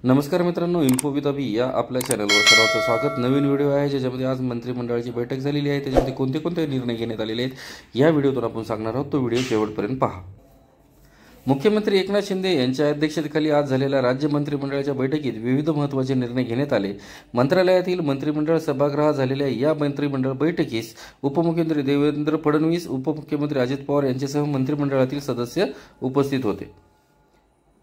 नमस्कार मित्रांनो, info with अभि या आपल्या चॅनलवर सर्वांचं स्वागत। नवीन व्हिडिओ आहे ज्याच्यामध्ये आज मंत्रिमंडळाची बैठक झालेली आहे। त्याच्यामध्ये कोणते कोणते निर्णय घेण्यात आलेले आहेत या व्हिडिओतून आपण सांगणार आहोत। तो व्हिडिओ शेवटपर्यंत पहा। मुख्यमंत्री एकनाथ शिंदे यांच्या अध्यक्षतेखाली आज झालेल्या राज्य मंत्रिमंडळाच्या बैठकीत विविध महत्त्वाचे निर्णय घेण्यात आले। मंत्रालयातील मंत्रिमंडळ सभागृहात झालेल्या या मंत्रिमंडळ बैठकीस उपमुख्यमंत्री देवेंद्र फडणवीस, उपमुख्यमंत्री अजित पवार यांच्यासह मंत्रिमंडळातील सदस्य उपस्थित होते।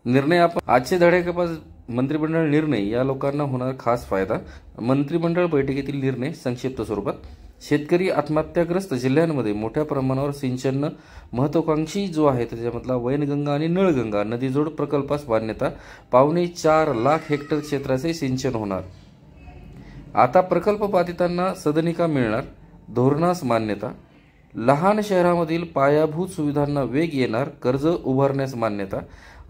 निर्णय आपण आजचे धड्याकापास मंत्रिमंडळ निर्णय या लोकांना होणार खास फायदा। मंत्रिमंडळ बैठकीतील निर्णय संक्षिप्त स्वरूपात। शेतकरी आत्महत्याग्रस्त जिल्ह्यांमध्ये मोठ्या प्रमाणावर सिंचन महत्त्वाकांक्षी जो आहे त्याच्यामधला वैनगंगा आणि नळगंगा नदीजोड प्रकल्पास मान्यता। 4.25 लाख हेक्टर क्षेत्राचे सिंचन होणार। आता प्रकल्प बाधितांना सदनिका मिळणार। धोरणास मान्यता। लहान शहरांमधील पायाभूत सुविधांना वेग येणार। कर्ज उभारण्यास मान्यता।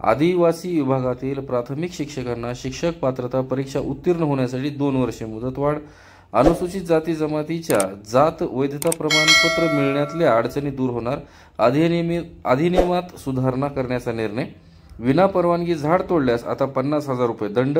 आदिवासी विभागातील प्राथमिक शिक्षकांना शिक्षक पात्रता परीक्षा उत्तीर्ण होण्यासाठी 2 वर्षे मुदतवाढ। अनुसूचित जाती जमातीच्या जात वैधता प्रमाणपत्र मिळण्यातल्या अडचणी दूर होणार। अधिनियमात सुधारणा करण्याचा निर्णय। विनापरवानगी झाड तोडल्यास आता 50,000 रुपये दंड।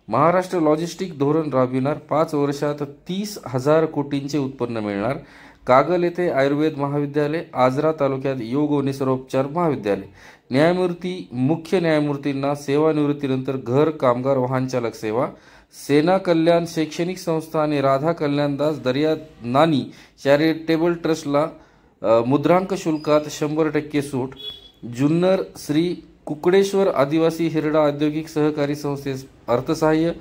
महाराष्ट्र लॉजिस्टिक धोरण राबविणार। 5 वर्षात 30,000 कोटींचे उत्पन्न मिळणार। कागल येथे आयुर्वेद महाविद्यालय। आजरा तालुक्यात योग व निसर्गोपचार महाविद्यालय। न्यायमूर्ती मुख्य न्यायमूर्तींना सेवानिवृत्तीनंतर घर कामगार वाहन चालक सेवा। सेना कल्याण शैक्षणिक संस्था आणि राधा कल्याणदास दर्या नानी चॅरिटेबल ट्रस्टला मुद्रांक शुल्कात 100% सूट। जुन्नर श्री कुकडेश्वर आदिवासी हिरडा औद्योगिक सहकारी संस्थेस अर्थसहाय्य।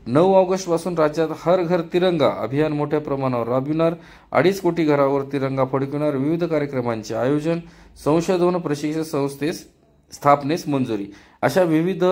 9 ऑगस्ट पासून राज्यात हर घर तिरंगा अभियान मोठ्या प्रमाणावर राबविणार। 2.5 कोटी घरावर तिरंगा फडकविणार। विविध कार्यक्रमांचे आयोजन। संशोधन प्रशिक्षण संस्थेस स्थापनेस मंजुरी। अशा विविध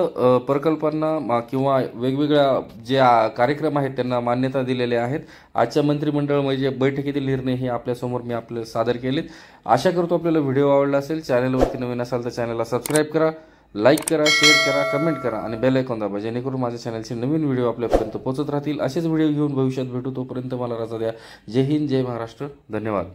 प्रकल्पांना किंवा वेगवेगळ्या जे कार्यक्रम आहेत त्यांना मान्यता दिलेल्या आहेत। आजच्या मंत्रिमंडळ म्हणजे बैठकीतील निर्णय हे आपल्यासमोर मी आपल्याला सादर केलेत। आशा करतो आपल्याला व्हिडिओ आवडला असेल। चॅनलवरती नवीन असाल तर चॅनलला सबस्क्राईब करा, लाईक करा, शेअर करा, कमेंट करा आणि बेल आयकॉन दाबा जेणेकरून माझ्या चॅनलचे नवीन व्हिडिओ आपल्यापर्यंत पोहोचत राहतील। असेच व्हिडिओ घेऊन भविष्यात भेटू। तोपर्यंत मला रजा द्या। जय हिंद, जय महाराष्ट्र, धन्यवाद।